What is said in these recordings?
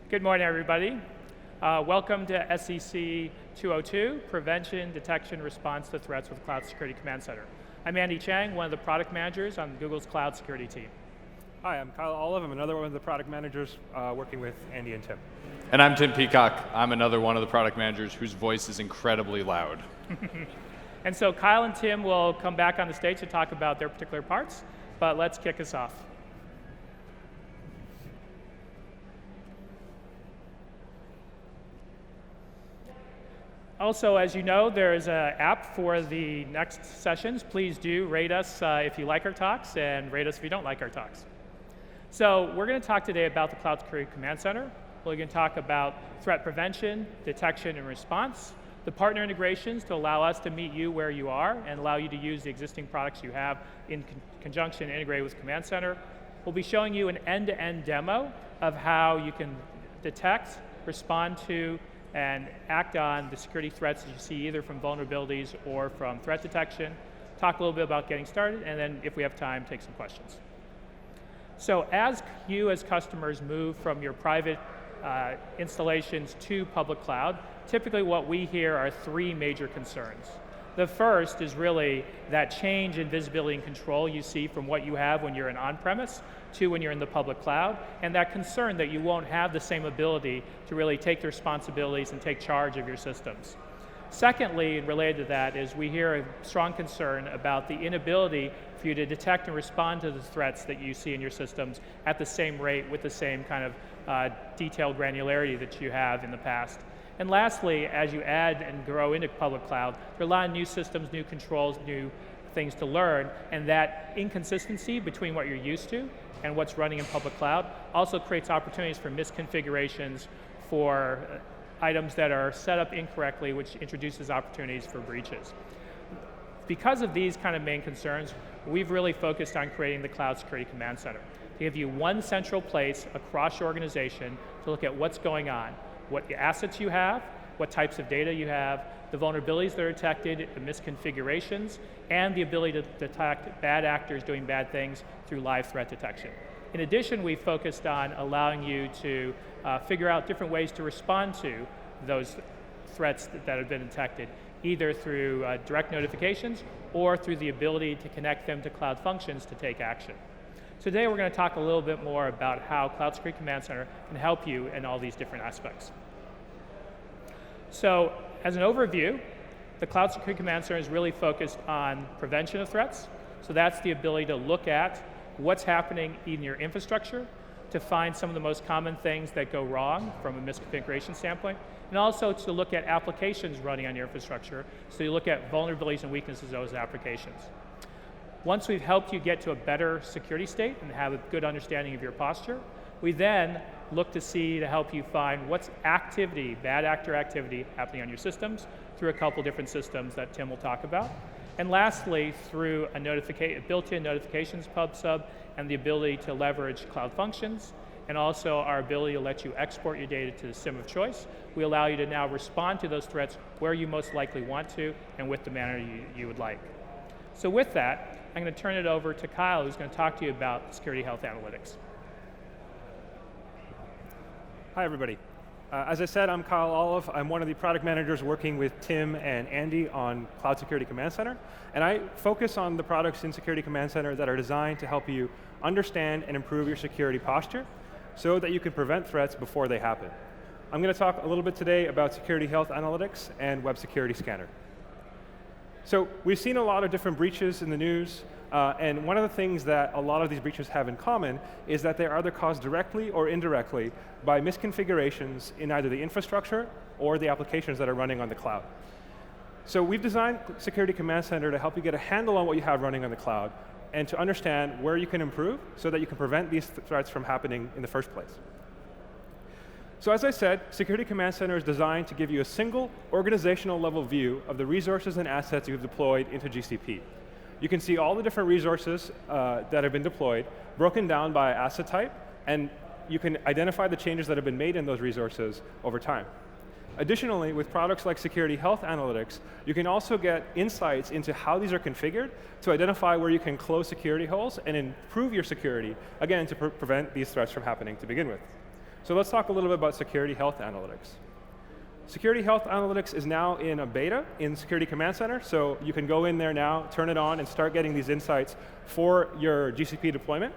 Good morning, everybody. Welcome to SEC 202, Prevention, Detection, Response to Threats with Cloud Security Command Center. I'm Andy Chang, one of the product managers on Google's cloud security team. Hi, I'm Kyle Olive. I'm another one of the product managers working with Andy and Tim. And I'm Tim Peacock. I'm another one of the product managers whose voice is incredibly loud. And so Kyle and Tim will come back on the stage to talk about their particular parts, but let's kick us off. Also, as you know, there is an app for the next sessions. Please do rate us if you like our talks, and rate us if you don't like our talks. So we're going to talk today about the Cloud Security Command Center. We're going to talk about threat prevention, detection, and response, the partner integrations to allow us to meet you where you are and allow you to use the existing products you have in conjunction and integrate with Command Center. We'll be showing you an end-to-end demo of how you can detect, respond to, and act on the security threats that you see either from vulnerabilities or from threat detection. Talk a little bit about getting started, and then if we have time, take some questions. So as you as customers move from your private installations to public cloud, typically what we hear are three major concerns. The first is really that change in visibility and control you see from what you have when you're in on-premise to when you're in the public cloud, and that concern that you won't have the same ability to really take the responsibilities and take charge of your systems. Secondly, and related to that, is we hear a strong concern about the inability for you to detect and respond to the threats that you see in your systems at the same rate with the same kind of detailed granularity that you have in the past. And lastly, as you add and grow into public cloud, there are a lot of new systems, new controls, new things to learn, and that inconsistency between what you're used to and what's running in public cloud also creates opportunities for misconfigurations, for items that are set up incorrectly, which introduces opportunities for breaches. Because of these kind of main concerns, we've really focused on creating the Cloud Security Command Center to give you one central place across your organization to look at what's going on, what assets you have, what types of data you have, the vulnerabilities that are detected, the misconfigurations, and the ability to detect bad actors doing bad things through live threat detection. In addition, we focused on allowing you to figure out different ways to respond to those threats that have been detected, either through direct notifications or through the ability to connect them to cloud functions to take action. So today we're going to talk a little bit more about how Cloud Security Command Center can help you in all these different aspects. So as an overview, the Cloud Security Command Center is really focused on prevention of threats. So that's the ability to look at what's happening in your infrastructure, to find some of the most common things that go wrong from a misconfiguration standpoint, and also to look at applications running on your infrastructure. So you look at vulnerabilities and weaknesses of those applications. Once we've helped you get to a better security state and have a good understanding of your posture, we then look to help you find what's activity, bad actor activity happening on your systems through a couple different systems that Tim will talk about. And lastly, through a built-in notifications pub sub and the ability to leverage cloud functions, and also our ability to let you export your data to the SIEM of choice, we allow you to now respond to those threats where you most likely want to and with the manner you would like. So with that, I'm going to turn it over to Kyle, who's going to talk to you about security health analytics. Hi, everybody. As I said, I'm Kyle Olive. I'm one of the product managers working with Tim and Andy on Cloud Security Command Center. And I focus on the products in Security Command Center that are designed to help you understand and improve your security posture so that you can prevent threats before they happen. I'm going to talk a little bit today about security health analytics and web security scanner. So we've seen a lot of different breaches in the news, and one of the things that a lot of these breaches have in common is that they're either caused directly or indirectly by misconfigurations in either the infrastructure or the applications that are running on the cloud. So we've designed Security Command Center to help you get a handle on what you have running on the cloud and to understand where you can improve so that you can prevent these threats from happening in the first place. So as I said, Security Command Center is designed to give you a single organizational level view of the resources and assets you've deployed into GCP. You can see all the different resources that have been deployed, broken down by asset type, and you can identify the changes that have been made in those resources over time. Additionally, with products like Security Health Analytics, you can also get insights into how these are configured to identify where you can close security holes and improve your security, again, to prevent these threats from happening to begin with. So let's talk a little bit about security health analytics. Security health analytics is now in a beta in Security Command Center, so you can go in there now, turn it on, and start getting these insights for your GCP deployment.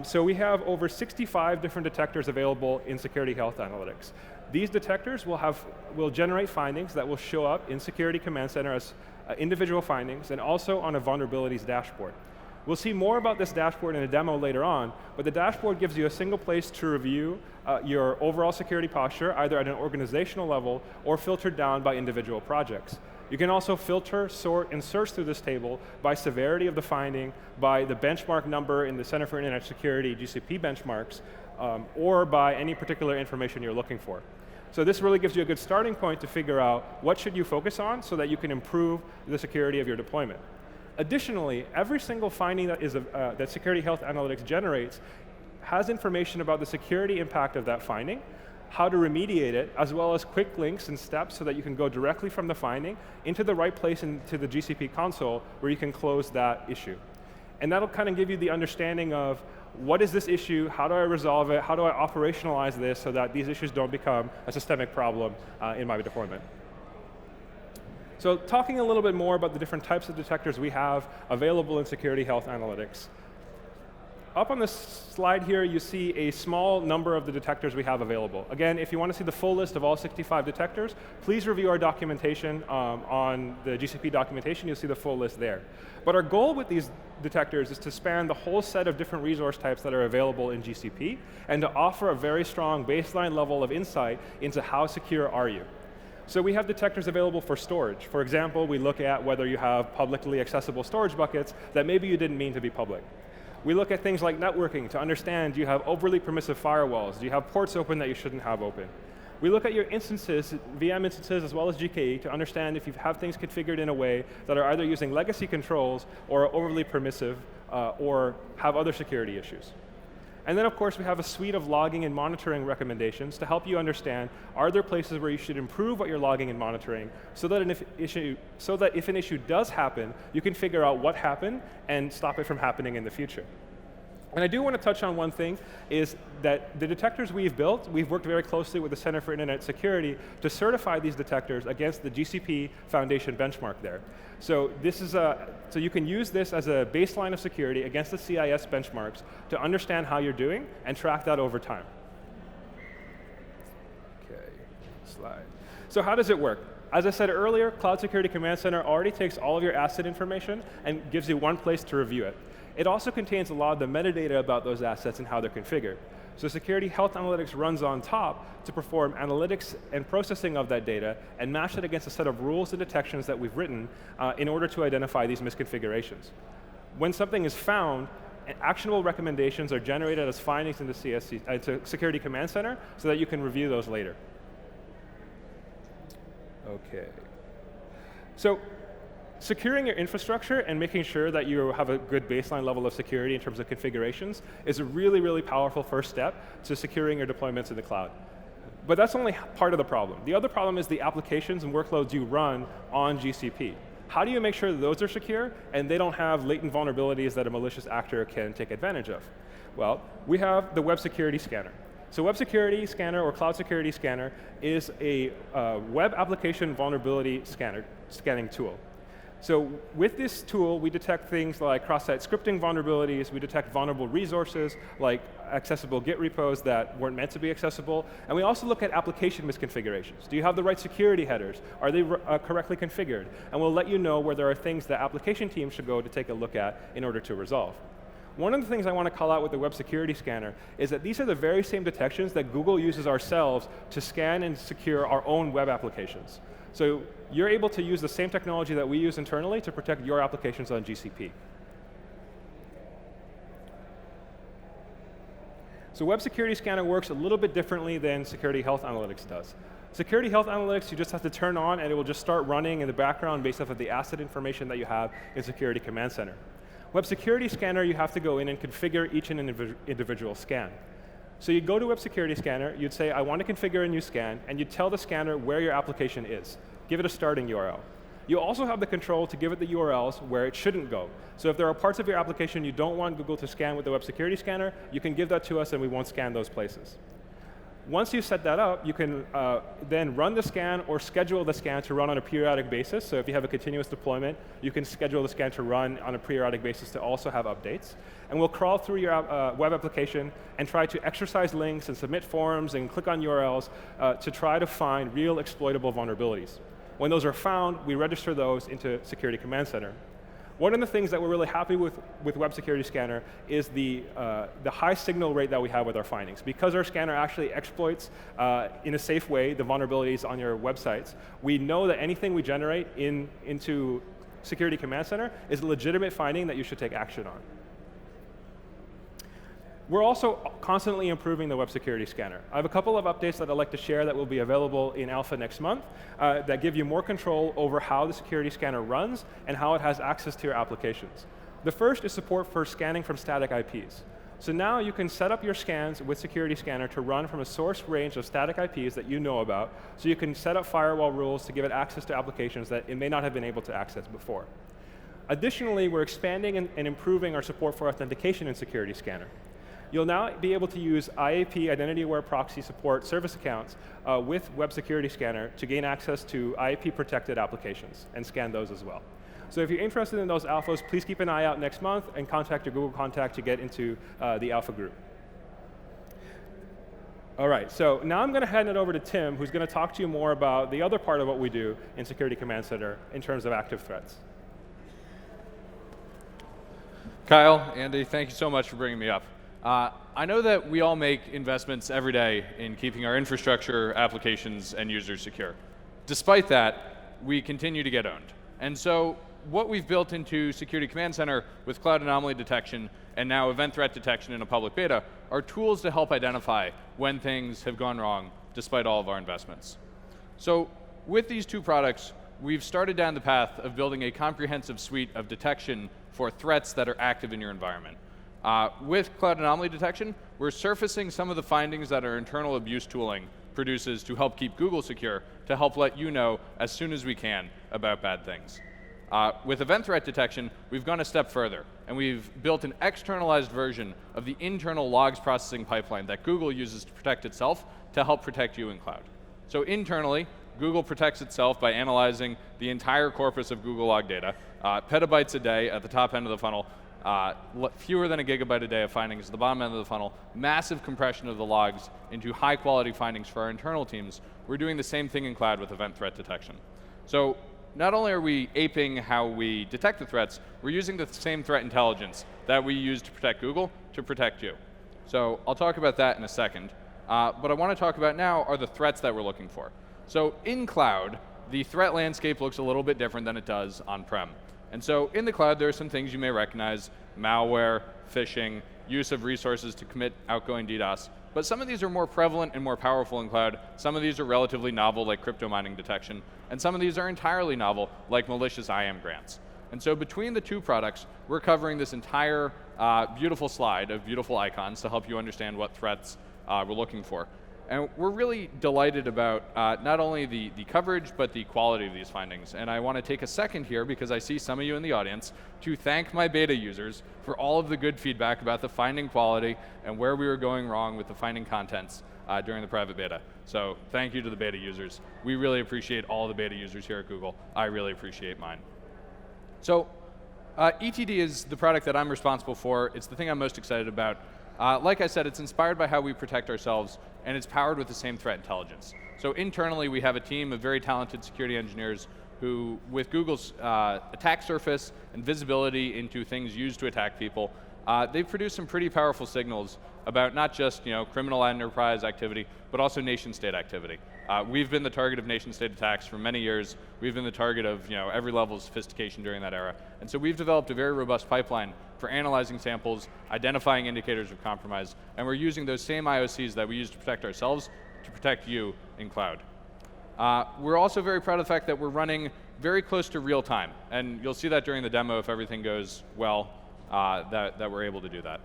So we have over 65 different detectors available in Security Health Analytics. These detectors will generate findings that will show up in Security Command Center as individual findings and also on a vulnerabilities dashboard. We'll see more about this dashboard in a demo later on, but the dashboard gives you a single place to review your overall security posture, either at an organizational level or filtered down by individual projects. You can also filter, sort, and search through this table by severity of the finding, by the benchmark number in the Center for Internet Security GCP benchmarks, or by any particular information you're looking for. So this really gives you a good starting point to figure out what should you focus on so that you can improve the security of your deployment. Additionally, every single finding that Security Health Analytics generates has information about the security impact of that finding, how to remediate it, as well as quick links and steps so that you can go directly from the finding into the right place into the GCP console where you can close that issue. And that'll kind of give you the understanding of what is this issue, how do I resolve it, how do I operationalize this so that these issues don't become a systemic problem in my deployment. So talking a little bit more about the different types of detectors we have available in Security Health Analytics. Up on this slide here, you see a small number of the detectors we have available. Again, if you want to see the full list of all 65 detectors, please review our documentation on the GCP documentation. You'll see the full list there. But our goal with these detectors is to span the whole set of different resource types that are available in GCP and to offer a very strong baseline level of insight into how secure are you. So we have detectors available for storage. For example, we look at whether you have publicly accessible storage buckets that maybe you didn't mean to be public. We look at things like networking to understand, do you have overly permissive firewalls? Do you have ports open that you shouldn't have open? We look at your instances, VM instances as well as GKE, to understand if you have things configured in a way that are either using legacy controls or are overly permissive or have other security issues. And then, of course, we have a suite of logging and monitoring recommendations to help you understand, are there places where you should improve what you're logging and monitoring so that if an issue does happen, you can figure out what happened and stop it from happening in the future. And I do want to touch on one thing, is that the detectors we've built, we've worked very closely with the Center for Internet Security to certify these detectors against the GCP Foundation benchmark there. So so you can use this as a baseline of security against the CIS benchmarks to understand how you're doing and track that over time. Okay, slide. So how does it work? As I said earlier, Cloud Security Command Center already takes all of your asset information and gives you one place to review it. It also contains a lot of the metadata about those assets and how they're configured. So Security Health Analytics runs on top to perform analytics and processing of that data and match it against a set of rules and detections that we've written in order to identify these misconfigurations. When something is found, actionable recommendations are generated as findings into Security Command Center so that you can review those later. Okay. So securing your infrastructure and making sure that you have a good baseline level of security in terms of configurations is a really, really powerful first step to securing your deployments in the cloud. But that's only part of the problem. The other problem is the applications and workloads you run on GCP. How do you make sure that those are secure and they don't have latent vulnerabilities that a malicious actor can take advantage of? Well, we have the Web Security Scanner. So Web Security Scanner or Cloud Security Scanner is a web application vulnerability scanning tool. So with this tool, we detect things like cross-site scripting vulnerabilities, we detect vulnerable resources like accessible Git repos that weren't meant to be accessible, and we also look at application misconfigurations. Do you have the right security headers? Are they correctly configured? And we'll let you know where there are things that application teams should go to take a look at in order to resolve. One of the things I want to call out with the Web Security Scanner is that these are the very same detections that Google uses ourselves to scan and secure our own web applications. So you're able to use the same technology that we use internally to protect your applications on GCP. So Web Security Scanner works a little bit differently than Security Health Analytics does. Security Health Analytics, you just have to turn on and it will just start running in the background based off of the asset information that you have in Security Command Center. Web Security Scanner, you have to go in and configure each individual scan. So you go to Web Security Scanner, you'd say, I want to configure a new scan, and you'd tell the scanner where your application is. Give it a starting URL. You also have the control to give it the URLs where it shouldn't go. So if there are parts of your application you don't want Google to scan with the Web Security Scanner, you can give that to us and we won't scan those places. Once you set that up, you can then run the scan or schedule the scan to run on a periodic basis. So if you have a continuous deployment, you can schedule the scan to run on a periodic basis to also have updates. And we'll crawl through your web application and try to exercise links and submit forms and click on URLs to try to find real exploitable vulnerabilities. When those are found, we register those into Security Command Center. One of the things that we're really happy with Web Security Scanner is the high signal rate that we have with our findings. Because our scanner actually exploits, in a safe way, the vulnerabilities on your websites, we know that anything we generate into Security Command Center is a legitimate finding that you should take action on. We're also constantly improving the Web Security Scanner. I have a couple of updates that I'd like to share that will be available in alpha next month that give you more control over how the Security Scanner runs and how it has access to your applications. The first is support for scanning from static IPs. So now you can set up your scans with Security Scanner to run from a source range of static IPs that you know about, so you can set up firewall rules to give it access to applications that it may not have been able to access before. Additionally, we're expanding and improving our support for authentication in Security Scanner. You'll now be able to use IAP, Identity-Aware Proxy support service accounts with Web Security Scanner to gain access to IAP-protected applications and scan those as well. So if you're interested in those alphas, please keep an eye out next month and contact your Google contact to get into the alpha group. All right, so now I'm going to hand it over to Tim, who's going to talk to you more about the other part of what we do in Security Command Center in terms of active threats. Kyle, Andy, thank you so much for bringing me up. I know that we all make investments every day in keeping our infrastructure, applications, and users secure. Despite that, we continue to get owned. And so what we've built into Security Command Center with cloud anomaly detection and now event threat detection in a public beta are tools to help identify when things have gone wrong despite all of our investments. So with these two products, we've started down the path of building a comprehensive suite of detection for threats that are active in your environment. With cloud anomaly detection, we're surfacing some of the findings that our internal abuse tooling produces to help keep Google secure, to help let you know as soon as we can about bad things. With event threat detection, we've gone a step further, and we've built an externalized version of the internal logs processing pipeline that Google uses to protect itself to help protect you in cloud. So internally, Google protects itself by analyzing the entire corpus of Google log data, petabytes a day at the top end of the funnel, fewer than a gigabyte a day of findings at the bottom end of the funnel, massive compression of the logs into high quality findings for our internal teams. We're doing the same thing in cloud with event threat detection. So not only are we aping how we detect the threats, we're using the same threat intelligence that we use to protect Google to protect you. So I'll talk about that in a second. What I want to talk about now are the threats that we're looking for. So in cloud, the threat landscape looks a little bit different than it does on-prem. And so in the cloud, there are some things you may recognize: malware, phishing, use of resources to commit outgoing DDoS. But some of these are more prevalent and more powerful in cloud. Some of these are relatively novel, like crypto mining detection. And some of these are entirely novel, like malicious IAM grants. And so between the two products, we're covering this entire beautiful slide of beautiful icons to help you understand what threats we're looking for. And we're really delighted about not only the coverage, but the quality of these findings. And I want to take a second here, because I see some of you in the audience, to thank my beta users for all of the good feedback about the finding quality and where we were going wrong with the finding contents during the private beta. So thank you to the beta users. We really appreciate all the beta users here at Google. I really appreciate mine. So ETD is the product that I'm responsible for. It's the thing I'm most excited about. Like I said, it's inspired by how we protect ourselves, and it's powered with the same threat intelligence. So internally, we have a team of very talented security engineers who, with Google's attack surface and visibility into things used to attack people, they've produced some pretty powerful signals about not just criminal enterprise activity, but also nation-state activity. We've been the target of nation-state attacks for many years. We've been the target of every level of sophistication during that era. And so we've developed a very robust pipeline for analyzing samples, identifying indicators of compromise, and we're using those same IOCs that we use to protect ourselves to protect you in cloud. We're also very proud of the fact that we're running very close to real time, and you'll see that during the demo if everything goes well, that we're able to do that.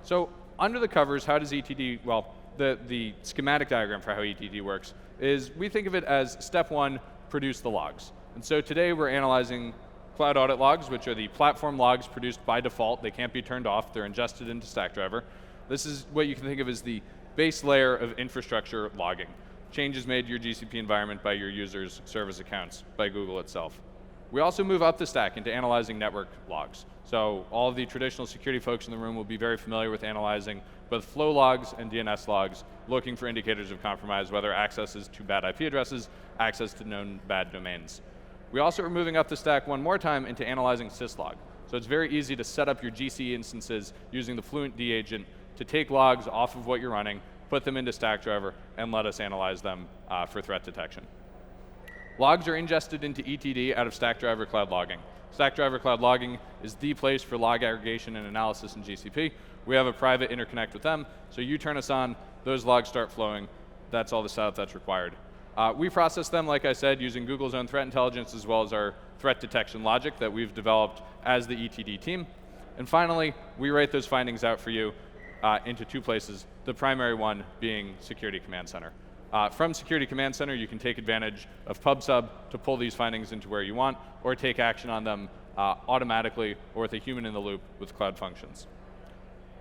So under the covers, how does ETD, well, the schematic diagram for how ETD works is we think of it as step one, produce the logs. And so today we're analyzing cloud audit logs, which are the platform logs produced by default. They can't be turned off. They're ingested into Stackdriver. This is what you can think of as the base layer of infrastructure logging. Changes made to your GCP environment by your users' service accounts, by Google itself. We also move up the stack into analyzing network logs. So all of the traditional security folks in the room will be very familiar with analyzing both flow logs and DNS logs, looking for indicators of compromise, whether access is to bad IP addresses, access to known bad domains. We also are moving up the stack one more time into analyzing syslog. So it's very easy to set up your GC instances using the Fluent D agent to take logs off of what you're running, put them into Stackdriver, and let us analyze them for threat detection. Logs are ingested into ETD out of Stackdriver Cloud Logging. Stackdriver Cloud Logging is the place for log aggregation and analysis in GCP. We have a private interconnect with them, so you turn us on, those logs start flowing. That's all the setup that's required. We process them, like I said, using Google's own threat intelligence as well as our threat detection logic that we've developed as the ETD team. And finally, we write those findings out for you into two places, the primary one being Security Command Center. From Security Command Center, you can take advantage of PubSub to pull these findings into where you want, or take action on them automatically or with a human in the loop with Cloud Functions.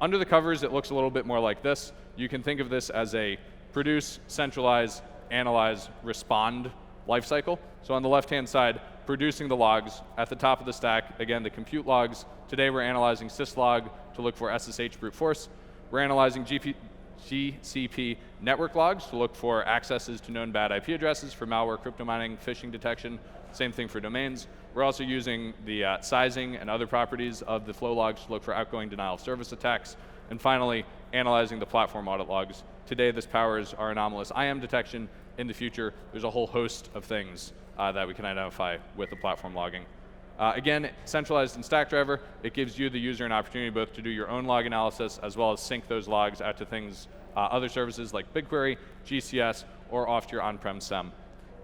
Under the covers, it looks a little bit more like this. You can think of this as a produce, centralize, analyze, respond lifecycle. So on the left-hand side, producing the logs. At the top of the stack, again, the compute logs. Today we're analyzing syslog to look for SSH brute force. We're analyzing GCP network logs to look for accesses to known bad IP addresses for malware, crypto mining, phishing detection. Same thing for domains. We're also using the sizing and other properties of the flow logs to look for outgoing denial of service attacks. And finally, analyzing the platform audit logs. Today, this powers our anomalous IAM detection. In the future, there's a whole host of things that we can identify with the platform logging. Again, centralized in Stackdriver, it gives you, the user, an opportunity both to do your own log analysis as well as sync those logs out to things, other services like BigQuery, GCS, or off to your on-prem SIEM.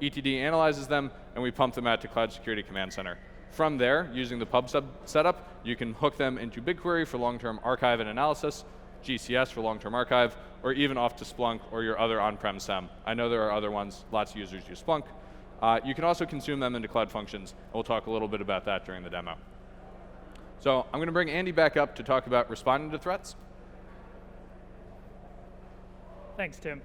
ETD analyzes them, and we pump them out to Cloud Security Command Center. From there, using the PubSub setup, you can hook them into BigQuery for long-term archive and analysis, GCS for long-term archive, or even off to Splunk or your other on-prem SIEM. I know there are other ones, lots of users use Splunk. You can also consume them into Cloud Functions, and we'll talk a little bit about that during the demo. So I'm going to bring Andy back up to talk about responding to threats. Thanks, Tim.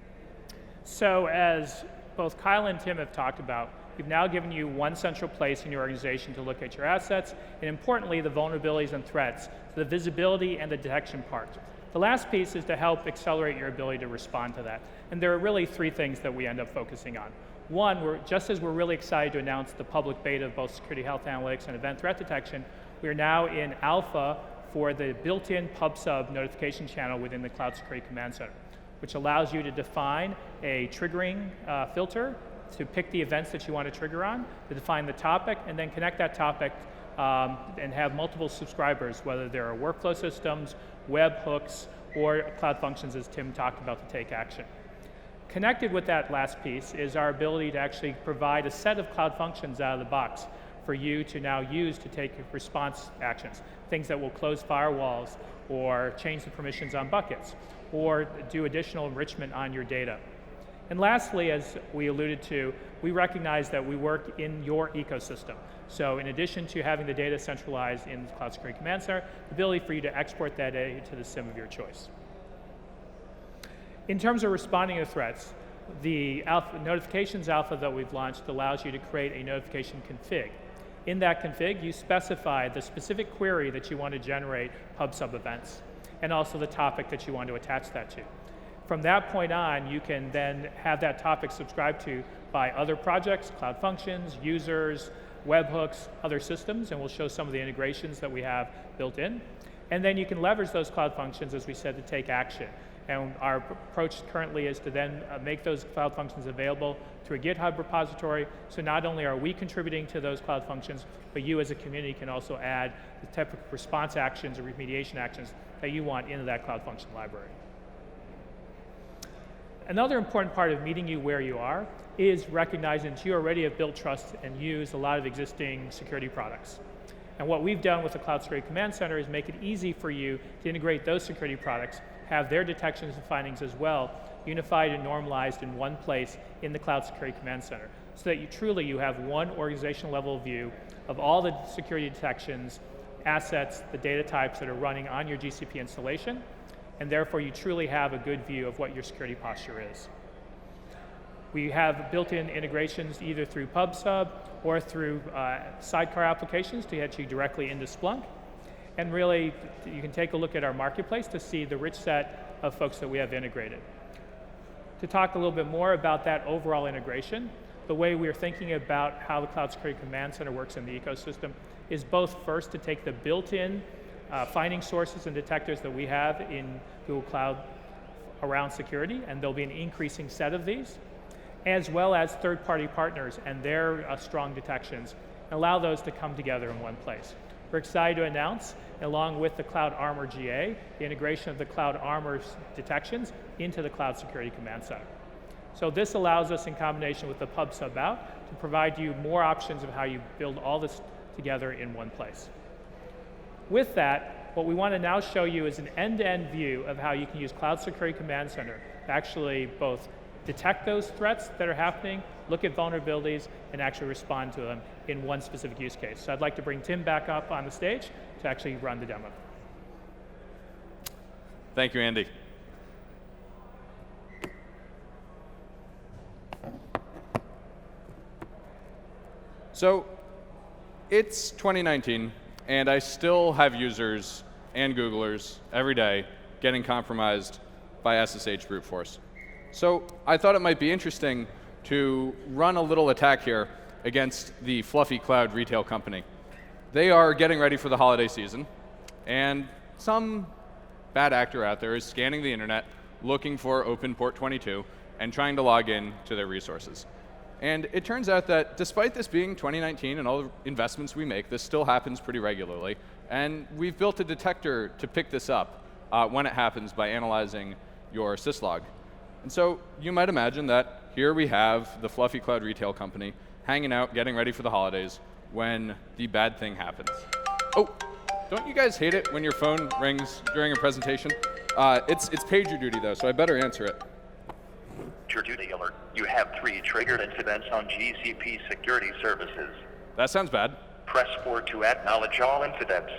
So as both Kyle and Tim have talked about, we've now given you one central place in your organization to look at your assets, and importantly, the vulnerabilities and threats, so the visibility and the detection part. The last piece is to help accelerate your ability to respond to that. And there are really three things that we end up focusing on. One, just as we're really excited to announce the public beta of both security health analytics and event threat detection, we are now in alpha for the built-in PubSub notification channel within the Cloud Security Command Center, which allows you to define a triggering filter to pick the events that you want to trigger on, to define the topic, and then connect that topic and have multiple subscribers, whether there are workflow systems, webhooks, or Cloud Functions, as Tim talked about, to take action. Connected with that last piece is our ability to actually provide a set of Cloud Functions out of the box for you to now use to take response actions, things that will close firewalls or change the permissions on buckets or do additional enrichment on your data. And lastly, as we alluded to, we recognize that we work in your ecosystem. So in addition to having the data centralized in the Cloud Security Command Center, the ability for you to export that data to the SIEM of your choice. In terms of responding to threats, the notifications alpha that we've launched allows you to create a notification config. In that config, you specify the specific query that you want to generate PubSub events, and also the topic that you want to attach that to. From that point on, you can then have that topic subscribed to by other projects, Cloud Functions, users, webhooks, other systems, and we'll show some of the integrations that we have built in. And then you can leverage those Cloud Functions, as we said, to take action. And our approach currently is to then make those Cloud Functions available through a GitHub repository. So not only are we contributing to those Cloud Functions, but you as a community can also add the type of response actions or remediation actions that you want into that Cloud Function library. Another important part of meeting you where you are is recognizing that you already have built trust and use a lot of existing security products. And what we've done with the Cloud Security Command Center is make it easy for you to integrate those security products, have their detections and findings as well, unified and normalized in one place in the Cloud Security Command Center, so that you have one organizational level view of all the security detections, assets, the data types that are running on your GCP installation. and therefore you truly have a good view of what your security posture is. We have built-in integrations either through PubSub or through sidecar applications to get you directly into Splunk. And really, you can take a look at our marketplace to see the rich set of folks that we have integrated. To talk a little bit more about that overall integration, the way we're thinking about how the Cloud Security Command Center works in the ecosystem is both first to take the built-in finding sources and detectors that we have in Google Cloud around security, and there'll be an increasing set of these, as well as third-party partners and their strong detections, and allow those to come together in one place. We're excited to announce, along with the Cloud Armor GA, the integration of the Cloud Armor detections into the Cloud Security Command Center. So this allows us, in combination with the PubSub out, to provide you more options of how you build all this together in one place. With that, what we want to now show you is an end-to-end view of how you can use Cloud Security Command Center to actually both detect those threats that are happening, look at vulnerabilities, and actually respond to them in one specific use case. So I'd like to bring Tim back up on the stage to actually run the demo. Thank you, Andy. So it's 2019, and I still have users and Googlers every day getting compromised by SSH brute force. So I thought it might be interesting to run a little attack here against the Fluffy Cloud retail company. They are getting ready for the holiday season, and some bad actor out there is scanning the internet, looking for open port 22, and trying to log in to their resources. And it turns out that despite this being 2019 and all the investments we make, this still happens pretty regularly. And we've built a detector to pick this up when it happens by analyzing your syslog. And so you might imagine that here we have the Fluffy Cloud retail company hanging out, getting ready for the holidays when the bad thing happens. Oh, don't you guys hate it when your phone rings during a presentation? It's pager duty though, so I better answer it. Your duty alert. You have 3 triggered incidents on GCP security services. That sounds bad. Press 4 to acknowledge all incidents.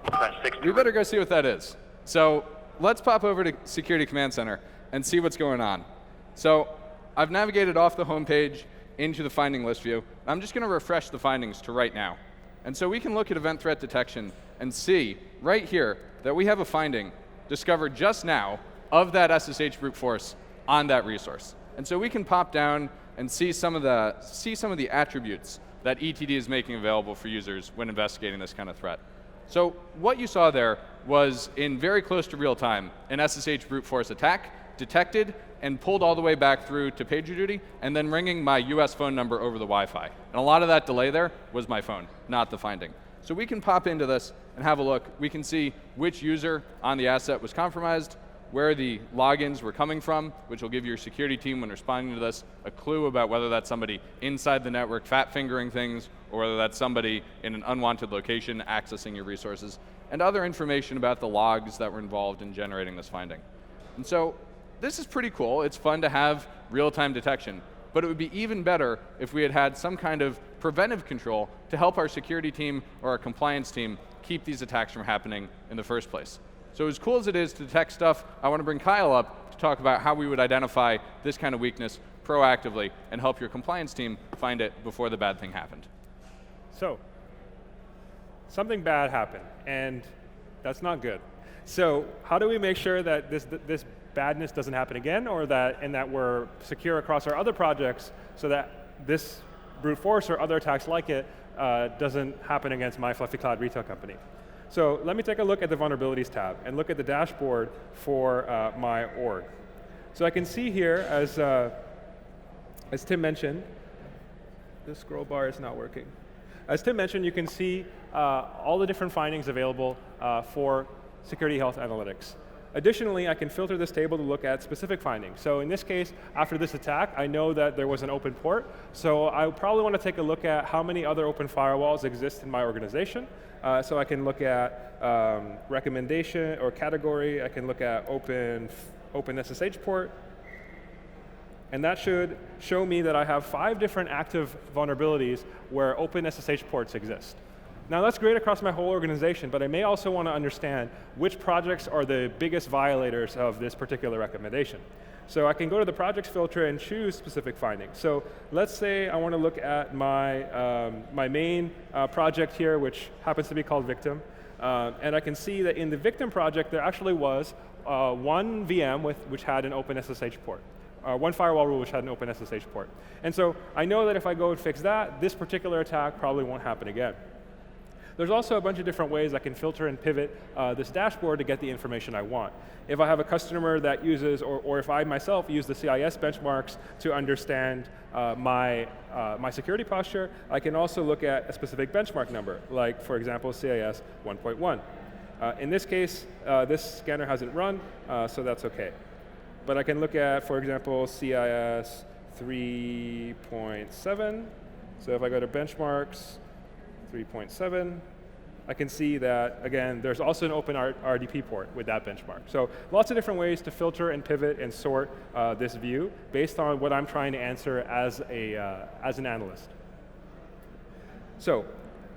Press 6 to... We better go see what that is. So let's pop over to Security Command Center and see what's going on. So I've navigated off the home page into the finding list view. I'm just going to refresh the findings to right now. And so we can look at event threat detection and see right here that we have a finding discovered just now of that SSH brute force on that resource. And so we can pop down and see some of the attributes that ETD is making available for users when investigating this kind of threat. So what you saw there was, in very close to real time, an SSH brute force attack detected and pulled all the way back through to PagerDuty, and then ringing my US phone number over the Wi-Fi. And a lot of that delay there was my phone, not the finding. So we can pop into this and have a look. We can see which user on the asset was compromised, where the logins were coming from, which will give your security team, when responding to this, a clue about whether that's somebody inside the network fat-fingering things, or whether that's somebody in an unwanted location accessing your resources, and other information about the logs that were involved in generating this finding. And so this is pretty cool. It's fun to have real-time detection, but it would be even better if we had had some kind of preventive control to help our security team or our compliance team keep these attacks from happening in the first place. So as cool as it is to detect stuff, I want to bring Kyle up to talk about how we would identify this kind of weakness proactively and help your compliance team find it before the bad thing happened. So, something bad happened, and that's not good. So how do we make sure that this badness doesn't happen again, or that we're secure across our other projects so that this brute force or other attacks like it doesn't happen against my Fluffy Cloud retail company? So let me take a look at the vulnerabilities tab and look at the dashboard for my org. So I can see here, as Tim mentioned, this scroll bar is not working. As Tim mentioned, you can see all the different findings available for security health analytics. Additionally, I can filter this table to look at specific findings. So in this case, after this attack, I know that there was an open port. So I probably want to take a look at how many other open firewalls exist in my organization. So I can look at recommendation or category. I can look at open SSH port. And that should show me that I have 5 different active vulnerabilities where open SSH ports exist. Now that's great across my whole organization, but I may also want to understand which projects are the biggest violators of this particular recommendation. So I can go to the projects filter and choose specific findings. So let's say I want to look at my, my main project here, which happens to be called victim. And I can see that in the victim project, there actually was one VM which had an open SSH port. One firewall rule which had an open SSH port. And so I know that if I go and fix that, this particular attack probably won't happen again. There's also a bunch of different ways I can filter and pivot this dashboard to get the information I want. If I have a customer that uses, or if I myself use the CIS benchmarks to understand my security posture, I can also look at a specific benchmark number, like for example, CIS 1.1. In this case, this scanner hasn't run, so that's okay. But I can look at, for example, CIS 3.7. So if I go to benchmarks, 3.7, I can see that, again, there's also an open RDP port with that benchmark. So lots of different ways to filter and pivot and sort this view based on what I'm trying to answer as an analyst. So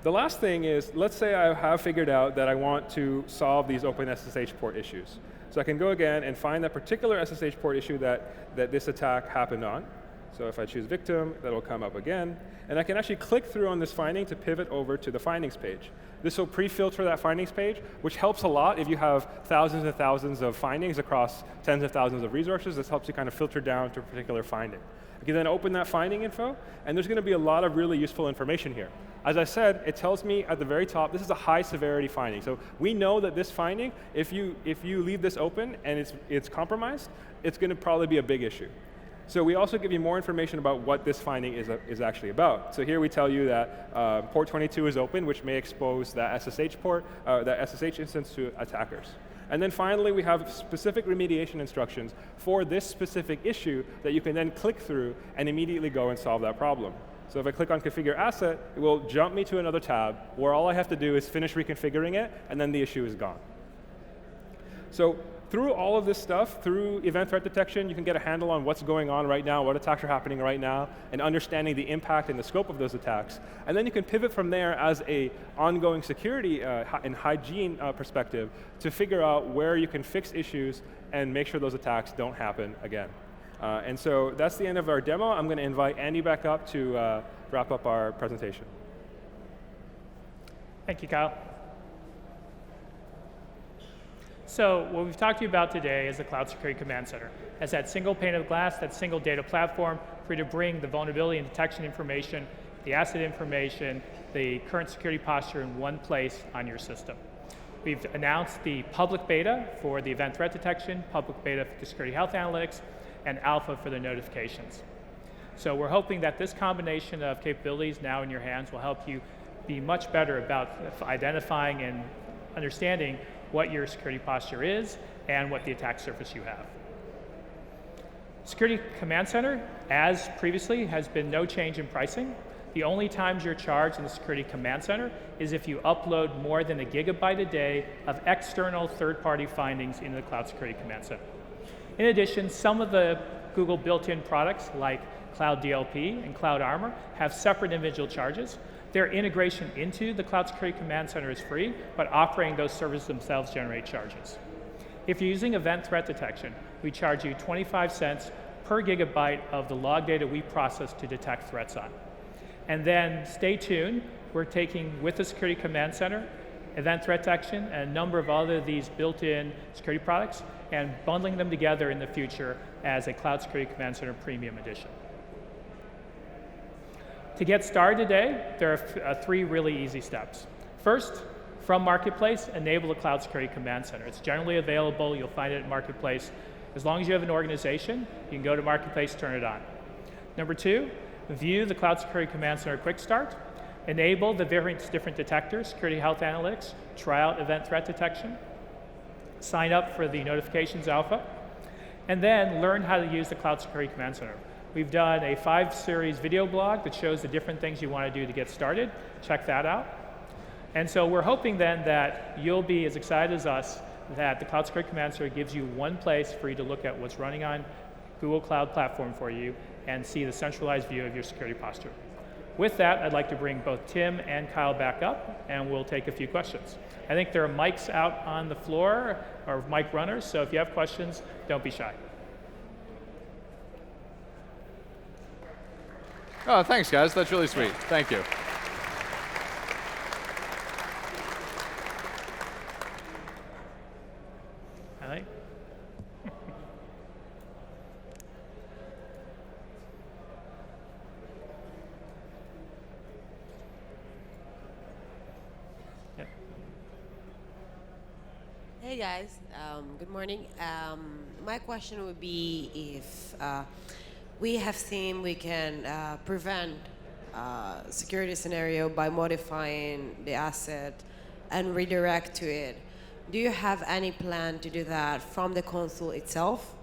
the last thing is, let's say I have figured out that I want to solve these open SSH port issues. So I can go again and find that particular SSH port issue that this attack happened on. So if I choose victim, that'll come up again. And I can actually click through on this finding to pivot over to the findings page. This will pre-filter that findings page, which helps a lot if you have thousands and thousands of findings across tens of thousands of resources. This helps you kind of filter down to a particular finding. I can then open that finding info, and there's going to be a lot of really useful information here. As I said, it tells me at the very top, this is a high severity finding. So we know that this finding, if you leave this open and it's compromised, it's going to probably be a big issue. So we also give you more information about what this finding is actually about. So here we tell you that port 22 is open, which may expose that SSH port, that SSH instance to attackers. And then finally, we have specific remediation instructions for this specific issue that you can then click through and immediately go and solve that problem. So if I click on configure asset, it will jump me to another tab where all I have to do is finish reconfiguring it, and then the issue is gone. So through all of this stuff, through event threat detection, you can get a handle on what's going on right now, what attacks are happening right now, and understanding the impact and the scope of those attacks. And then you can pivot from there as an ongoing security and hygiene perspective to figure out where you can fix issues and make sure those attacks don't happen again. And so that's the end of our demo. I'm going to invite Andy back up to wrap up our presentation. Thank you, Kyle. So what we've talked to you about today is the Cloud Security Command Center. As that single pane of glass, that single data platform for you to bring the vulnerability and detection information, the asset information, the current security posture in one place on your system. We've announced the public beta for the event threat detection, public beta for the security health analytics, and alpha for the notifications. So we're hoping that this combination of capabilities now in your hands will help you be much better about identifying and understanding what your security posture is and what the attack surface you have. Security Command Center, as previously, has been no change in pricing. The only times you're charged in the Security Command Center is if you upload more than 1 gigabyte a day of external third-party findings into the Cloud Security Command Center. In addition, some of the Google built-in products like Cloud DLP and Cloud Armor have separate individual charges. Their integration into the Cloud Security Command Center is free, but operating those services themselves generate charges. If you're using event threat detection, we charge you 25 cents per gigabyte of the log data we process to detect threats on. And then stay tuned, we're taking with the Security Command Center, event threat detection, and a number of other these built-in security products, and bundling them together in the future as a Cloud Security Command Center Premium Edition. To get started today, there are 3 really easy steps. First, from Marketplace, enable the Cloud Security Command Center. It's generally available. You'll find it at Marketplace. As long as you have an organization, you can go to Marketplace, turn it on. Number 2, view the Cloud Security Command Center Quick Start. Enable the various different detectors, Security Health Analytics, try out event threat detection. Sign up for the notifications alpha. And then learn how to use the Cloud Security Command Center. We've done a 5-series video blog that shows the different things you want to do to get started. Check that out. And so we're hoping then that you'll be as excited as us that the Cloud Security Command Center gives you one place for you to look at what's running on Google Cloud Platform for you and see the centralized view of your security posture. With that, I'd like to bring both Tim and Kyle back up, and we'll take a few questions. I think there are mics out on the floor, or mic runners, so if you have questions, don't be shy. Oh, thanks, guys. That's really sweet. Thank you. All right. Hey guys, good morning. My question would be if we have seen we can prevent security scenario by modifying the asset and redirect to it. Do you have any plan to do that from the console itself?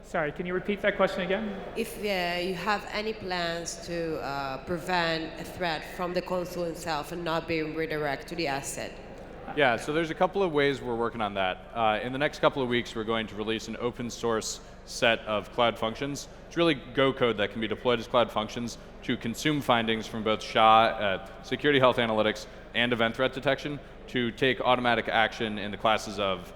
Sorry, can you repeat that question again? If you have any plans to prevent a threat from the console itself and not being redirected to the asset? Yeah, so there's a couple of ways we're working on that. In the next couple of weeks, we're going to release an open source set of cloud functions. It's really Go code that can be deployed as cloud functions to consume findings from both SHA, security health analytics, and event threat detection to take automatic action in the classes of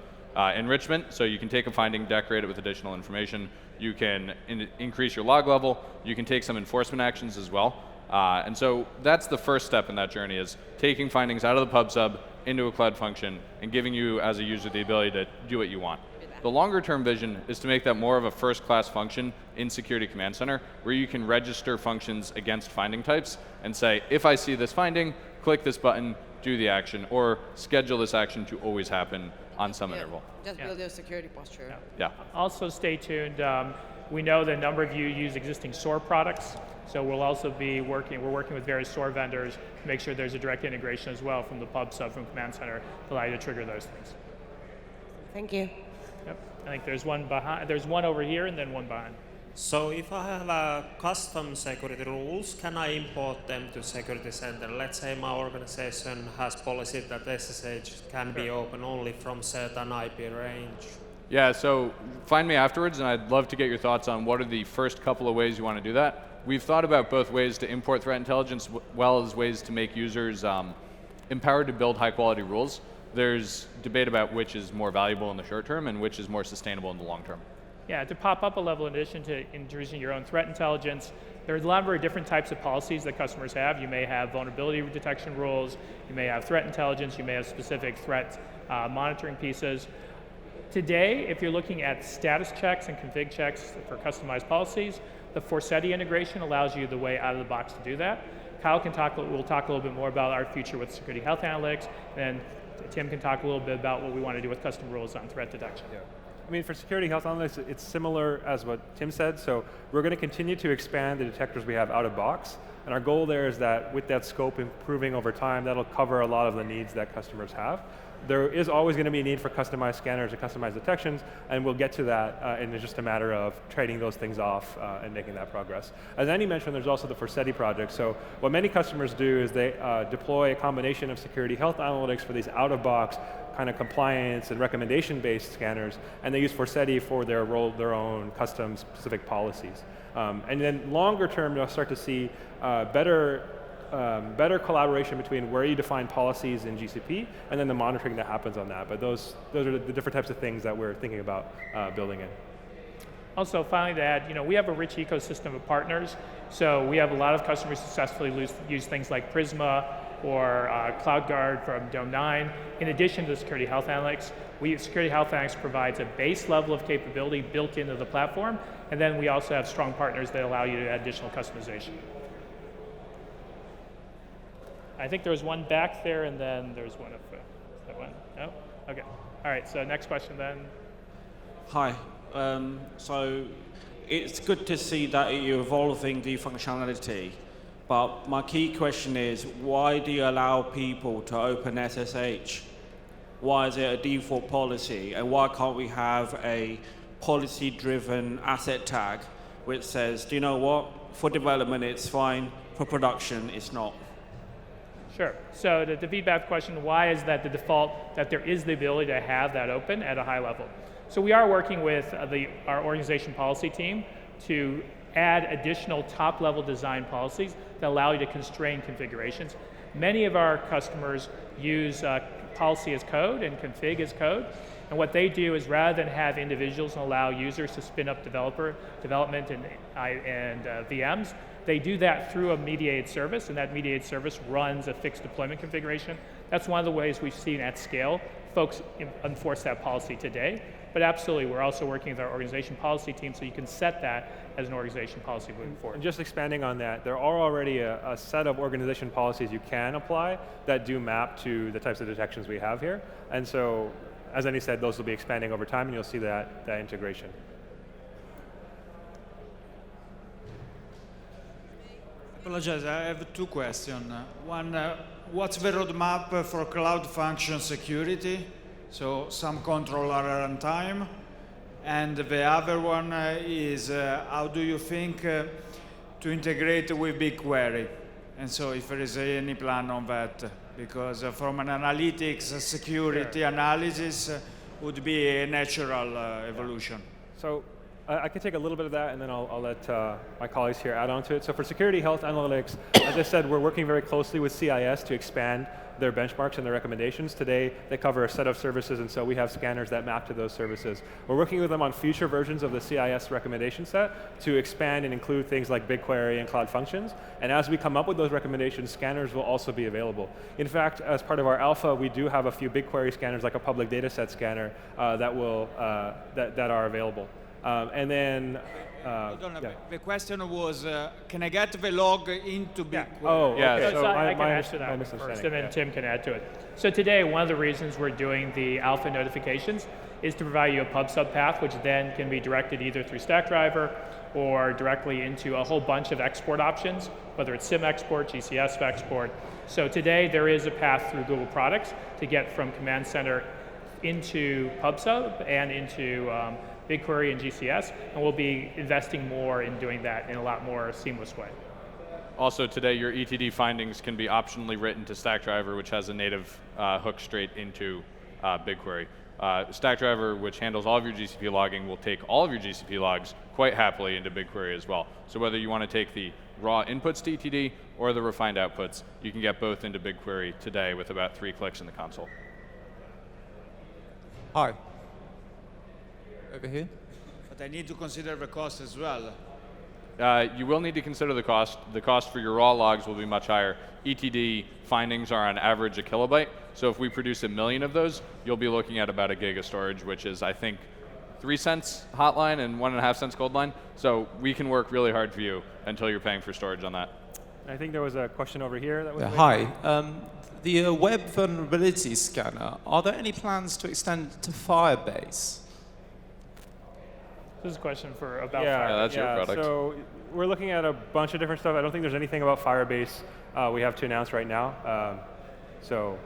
enrichment. So you can take a finding, decorate it with additional information. You can increase your log level. You can take some enforcement actions as well. And so that's the first step in that journey, is taking findings out of the pub sub into a cloud function and giving you as a user the ability to do what you want. The longer term vision is to make that more of a first class function in Security Command Center, where you can register functions against finding types and say, if I see this finding, click this button, do the action, or schedule this action to always happen on some interval. Just build your security posture. Yeah. Also stay tuned. We know that a number of you use existing SOAR products, so we'll also be working with various SOAR vendors to make sure there's a direct integration as well from the pub sub, from Command Center, to allow you to trigger those things. Thank you. Yep. I think there's one behind. There's one over here and then one behind. So if I have custom security rules, can I import them to Security Center? Let's say my organization has policy that SSH can be open only from certain IP range. Yeah, so find me afterwards, and I'd love to get your thoughts on what are the first couple of ways you want to do that. We've thought about both ways to import threat intelligence, well as ways to make users empowered to build high-quality rules. There's debate about which is more valuable in the short term and which is more sustainable in the long term. Yeah, to pop up a level in addition to introducing your own threat intelligence, there's a number of different types of policies that customers have. You may have vulnerability detection rules, you may have threat intelligence, you may have specific threat monitoring pieces. Today, if you're looking at status checks and config checks for customized policies, the Forseti integration allows you the way out of the box to do that. Kyle will talk a little bit more about our future with security health analytics, and Tim can talk a little bit about what we want to do with custom rules on threat detection. Yeah. I mean, for security health analytics, it's similar as what Tim said. So we're going to continue to expand the detectors we have out of box. And our goal there is that with that scope improving over time, that'll cover a lot of the needs that customers have. There is always going to be a need for customized scanners and customized detections, and we'll get to that, and it's just a matter of trading those things off and making that progress. As Andy mentioned, there's also the Forseti project. So what many customers do is they deploy a combination of security health analytics for these out-of-box kind of compliance and recommendation-based scanners, and they use Forseti for their own custom specific policies. And then longer term, you'll start to see better collaboration between where you define policies in GCP and then the monitoring that happens on that. But those are the different types of things that we're thinking about building in. Also, finally to add, we have a rich ecosystem of partners. So we have a lot of customers successfully use things like Prisma or CloudGuard from Dome9. In addition to the Security Health Analytics, Security Health Analytics provides a base level of capability built into the platform, and then we also have strong partners that allow you to add additional customization. I think there's one back there, and then there's one up there. Is that one? No? Okay. All right, so next question then. Hi. So it's good to see that you're evolving the functionality, but my key question is, why do you allow people to open SSH? Why is it a default policy? And why can't we have a policy-driven asset tag which says, do you know what? For development, it's fine. For production, it's not. Sure. So the feedback question, why is that the default that there is the ability to have that open at a high level? So we are working with our organization policy team to add additional top-level design policies that allow you to constrain configurations. Many of our customers use policy as code and config as code. And what they do is rather than have individuals and allow users to spin up development and VMs, they do that through a mediated service, and that mediated service runs a fixed deployment configuration. That's one of the ways we've seen at scale folks enforce that policy today. But absolutely, we're also working with our organization policy team so you can set that as an organization policy moving forward. And just expanding on that, there are already a set of organization policies you can apply that do map to the types of detections we have here. And so, as Andy said, those will be expanding over time, and you'll see that integration. Apologize, I have two questions. One, what's the roadmap for cloud function security? So some control are runtime. And the other one is, how do you think to integrate with BigQuery? And so if there is any plan on that, because from an analytics, security analysis would be a natural evolution. So I can take a little bit of that, and then I'll let my colleagues here add on to it. So for security health analytics, as I said, we're working very closely with CIS to expand their benchmarks and their recommendations. Today, they cover a set of services, and so we have scanners that map to those services. We're working with them on future versions of the CIS recommendation set to expand and include things like BigQuery and Cloud Functions. And as we come up with those recommendations, scanners will also be available. In fact, as part of our alpha, we do have a few BigQuery scanners, like a public data set scanner, that are available. And then, the question was, can I get the log into BigQuery? Oh, yeah. okay. So I can answer that misunderstanding. first, and then Tim can add to it. So today, one of the reasons we're doing the alpha notifications is to provide you a pub/sub path, which then can be directed either through Stackdriver or directly into a whole bunch of export options, whether it's SIEM export, GCS export. So today, there is a path through Google products to get from Command Center into pub/sub and into BigQuery and GCS, and we'll be investing more in doing that in a lot more seamless way. Also today, your ETD findings can be optionally written to Stackdriver, which has a native hook straight into BigQuery. Stackdriver, which handles all of your GCP logging, will take all of your GCP logs quite happily into BigQuery as well. So whether you want to take the raw inputs to ETD or the refined outputs, you can get both into BigQuery today with about 3 clicks in the console. Hi. Over here. But I need to consider the cost as well. You will need to consider the cost. The cost for your raw logs will be much higher. ETD findings are on average a kilobyte. So if we produce 1 million of those, you'll be looking at about 1 gig of storage, which is, I think, 3 cents hotline and 1.5 cents cold line. So we can work really hard for you until you're paying for storage on that. I think there was a question over here that was. Hi. The web vulnerability scanner, are there any plans to extend to Firebase? This is a question about Yeah, Firebase. that's your product. So we're looking at a bunch of different stuff. I don't think there's anything about Firebase we have to announce right now. So,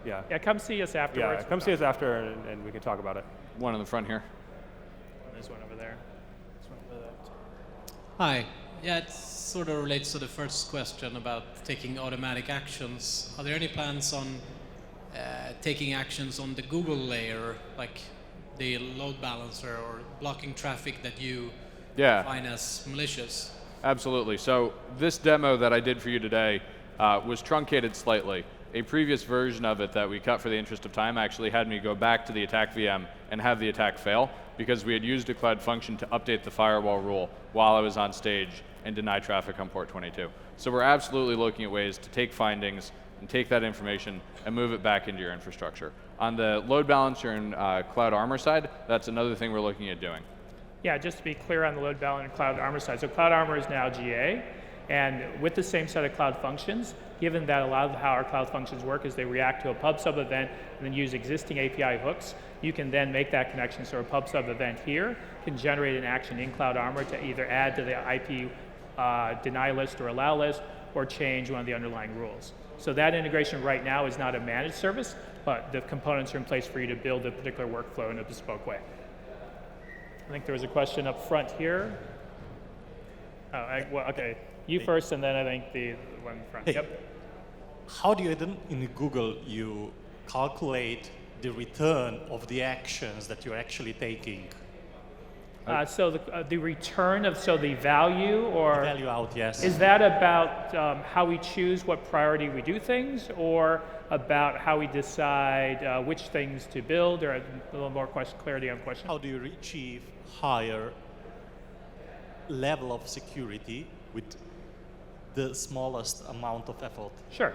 yeah. Yeah, come see us afterwards. Yeah, come see us after, and we can talk about it. One in the front here. There's one over there. There's one over there. Hi. Yeah, it sort of relates to the first question about taking automatic actions. Are there any plans on taking actions on the Google layer, like the load balancer, or blocking traffic that you find as malicious? Absolutely. So this demo that I did for you today was truncated slightly. A previous version of it that we cut for the interest of time actually had me go back to the attack VM and have the attack fail because we had used a Cloud Function to update the firewall rule while I was on stage and deny traffic on port 22. So we're absolutely looking at ways to take findings and take that information and move it back into your infrastructure. On the load balancer and Cloud Armor side, that's another thing we're looking at doing. Yeah, just to be clear on the load balancer and Cloud Armor side. So Cloud Armor is now GA, and with the same set of Cloud Functions, given that a lot of how our Cloud Functions work is they react to a pub/sub event and then use existing API hooks, you can then make that connection. So a pub/sub event here can generate an action in Cloud Armor to either add to the IP deny list or allow list, or change one of the underlying rules. So that integration right now is not a managed service, but the components are in place for you to build a particular workflow in a bespoke way. I think there was a question up front here. Oh, well, okay. You first, and then I think the one in front. Hey. Yep. How do you, in Google, you calculate the return of the actions that you're actually taking? So the return of, so the value, or The value out, yes. is that about how we choose what priority we do things, or about how we decide which things to build, or a little more clarity on the question? How do you achieve higher level of security with the smallest amount of effort? Sure.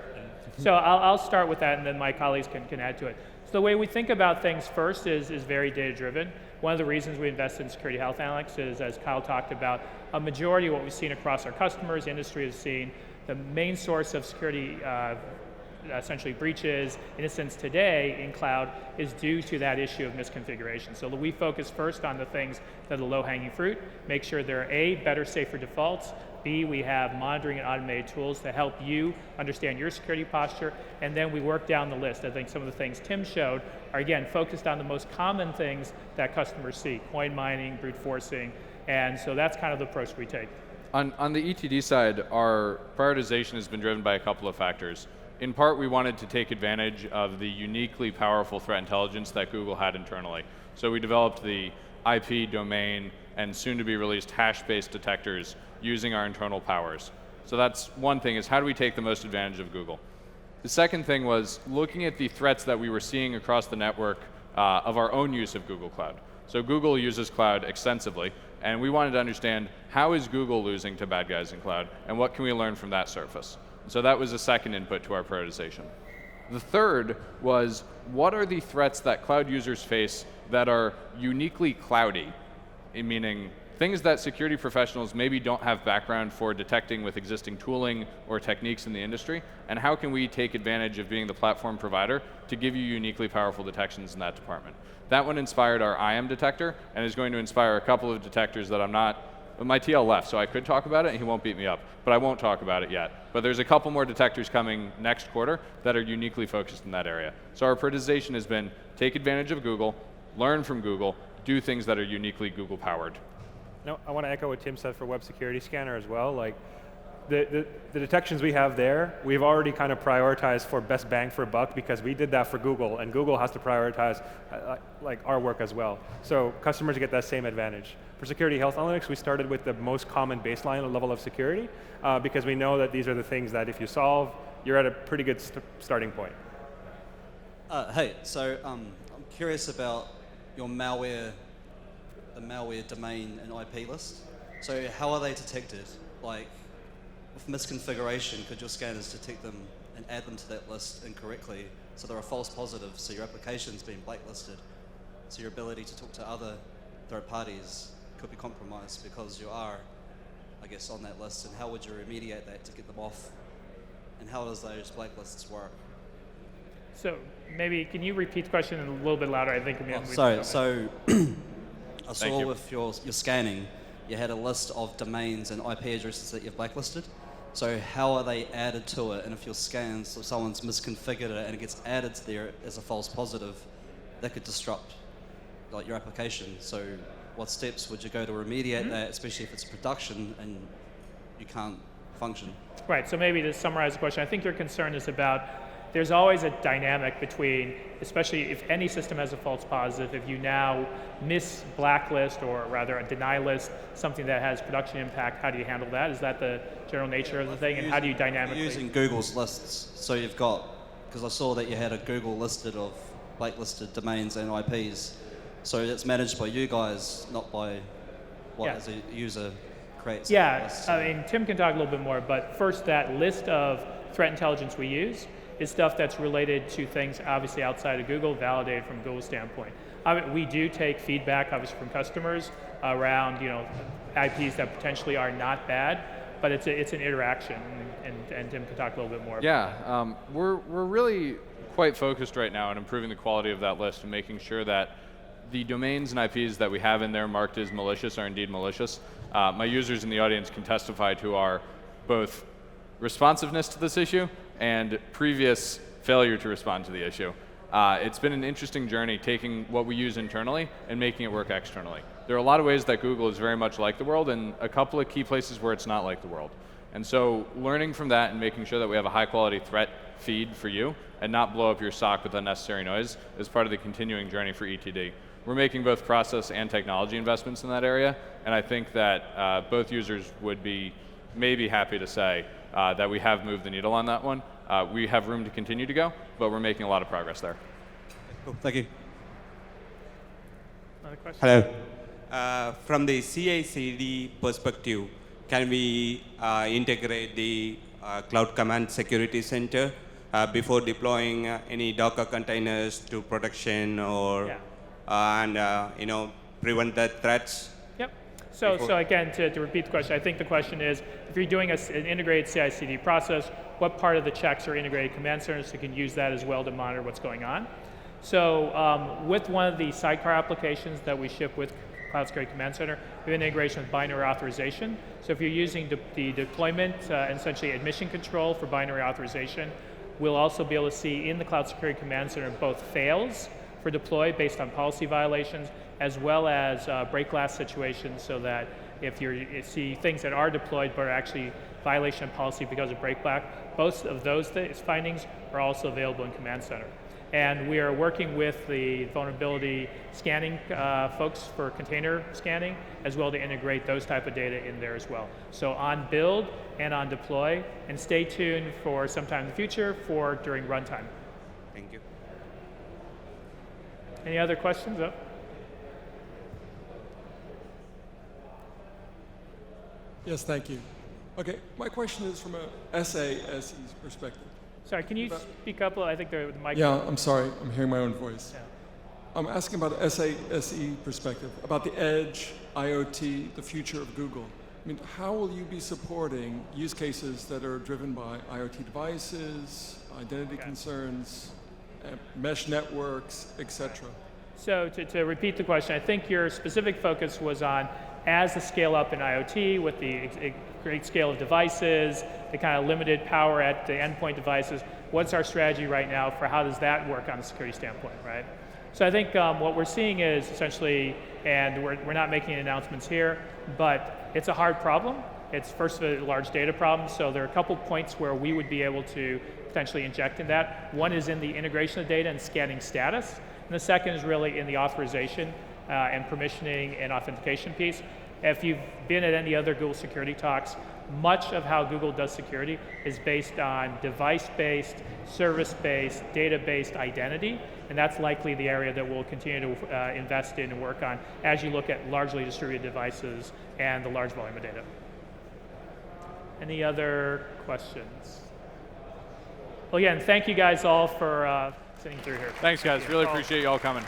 So I'll start with that, and then my colleagues can add to it. So the way we think about things first is very data-driven. One of the reasons we invest in security health analytics is, as Kyle talked about, a majority of what we've seen across our customers, industry has seen, the main source of security essentially breaches, incidents today in cloud is due to that issue of misconfiguration. So we focus first on the things that are low-hanging fruit, make sure there are A, better, safer defaults, B, we have monitoring and automated tools to help you understand your security posture, and then we work down the list. I think some of the things Tim showed are, again, focused on the most common things that customers see, coin mining, brute forcing, and so that's kind of the approach we take. On the ETD side, our prioritization has been driven by a couple of factors. In part, we wanted to take advantage of the uniquely powerful threat intelligence that Google had internally. So we developed the IP, domain, and soon-to-be-released hash-based detectors using our internal powers. So that's one thing, is how do we take the most advantage of Google? The second thing was looking at the threats that we were seeing across the network of our own use of Google Cloud. So Google uses cloud extensively, and we wanted to understand how is Google losing to bad guys in cloud, and what can we learn from that surface? So that was the second input to our prioritization. The third was, what are the threats that cloud users face that are uniquely cloudy, meaning things that security professionals maybe don't have background for detecting with existing tooling or techniques in the industry, and how can we take advantage of being the platform provider to give you uniquely powerful detections in that department? That one inspired our IAM detector, and is going to inspire a couple of detectors that my TL left, so I could talk about it, and he won't beat me up, but I won't talk about it yet. But there's a couple more detectors coming next quarter that are uniquely focused in that area. So our prioritization has been take advantage of Google, learn from Google, do things that are uniquely Google powered. No, I want to echo what Tim said for Web Security Scanner as well. Like the detections we have there, we've already kind of prioritized for best bang for buck because we did that for Google, and Google has to prioritize like our work as well. So customers get that same advantage. For Security Health Analytics, we started with the most common baseline level of security because we know that these are the things that if you solve, you're at a pretty good starting point. Hey, so I'm curious about your malware, the malware domain and IP list. So how are they detected? Like, with misconfiguration, could your scanners detect them and add them to that list incorrectly, so they're a false positive, so your application's been blacklisted, so your ability to talk to other third parties could be compromised because you are, I guess, on that list, and how would you remediate that to get them off? And how does those blacklists work? So maybe, can you repeat the question a little bit louder? I think. Sorry, so I saw with your scanning, you had a list of domains and IP addresses that you've blacklisted. So how are they added to it? And if your scans, so someone's misconfigured it and it gets added to there as a false positive, that could disrupt like your application. So what steps would you go to remediate that, especially if it's production and you can't function? Right, so maybe to summarize the question, I think your concern is about there's always a dynamic between, especially if any system has a false positive, if you now blacklist, or rather deny list, something that has production impact, how do you handle that? Is that the general nature of the thing, and how do you dynamically? Using Google's lists, so you've got, because I saw that you had a Google listed of blacklisted domains and IPs, so it's managed by you guys, not by what as a user creates. Yeah, I mean, Tim can talk a little bit more, but first, that list of threat intelligence we use is stuff that's related to things obviously outside of Google, validated from Google's standpoint. We do take feedback obviously from customers around IPs that potentially are not bad, but it's an interaction, and Tim can talk a little bit more. Yeah, we're really quite focused right now on improving the quality of that list and making sure that the domains and IPs that we have in there marked as malicious are indeed malicious. My users in the audience can testify to our both responsiveness to this issue and previous failure to respond to the issue. It's been an interesting journey taking what we use internally and making it work externally. There are a lot of ways that Google is very much like the world, and a couple of key places where it's not like the world. And so learning from that and making sure that we have a high quality threat feed for you and not blow up your SOC with unnecessary noise is part of the continuing journey for ETD. we're making both process and technology investments in that area, and I think that both users would be maybe happy to say that we have moved the needle on that one. We have room to continue to go, but we're making a lot of progress there. Cool. Thank you. Another question? Hello. From the CI/CD perspective, can we integrate the Cloud Command Security Center before deploying any Docker containers to production, or prevent that threats? Yep. So again, to repeat the question, I think the question is, if you're doing an integrated CI/CD process, what part of the checks are integrated command centers so you can use that as well to monitor what's going on? So with one of the sidecar applications that we ship with Cloud Security Command Center, we have an integration with binary authorization. So if you're using the deployment, essentially admission control for binary authorization, we'll also be able to see in the Cloud Security Command Center both fails for deploy based on policy violations, as well as break glass situations, so that if you see things that are deployed but are actually violation of policy because of break glass, both of those findings are also available in Command Center. And we are working with the vulnerability scanning folks for container scanning, as well to integrate those type of data in there as well. So on build and on deploy, and stay tuned for sometime in the future for during runtime. Thank you. Any other questions? Oh. Yes, thank you. Okay, my question is from a SASE's perspective. Sorry, can you speak up? I think the mic. Yeah, I'm sorry, I'm hearing my own voice. Yeah. I'm asking about the SASE perspective, about the edge, IoT, the future of Google. I mean, how will you be supporting use cases that are driven by IoT devices, identity concerns, mesh networks, etc.? So to repeat the question, I think your specific focus was on, as the scale up in IoT with the great scale of devices, the kind of limited power at the endpoint devices, what's our strategy right now for how does that work on a security standpoint, right? So I think what we're seeing is essentially, and we're not making announcements here, but it's a hard problem. It's first a large data problem, so there are a couple points where we would be able to potentially inject in that. One is in the integration of data and scanning status, and the second is really in the authorization and permissioning and authentication piece. If you've been at any other Google security talks, much of how Google does security is based on device-based, service-based, data-based identity, and that's likely the area that we'll continue to invest in and work on as you look at largely distributed devices and the large volume of data. Any other questions? Well, again, thank you guys all for sitting through here. Thanks, guys. Really appreciate you all coming.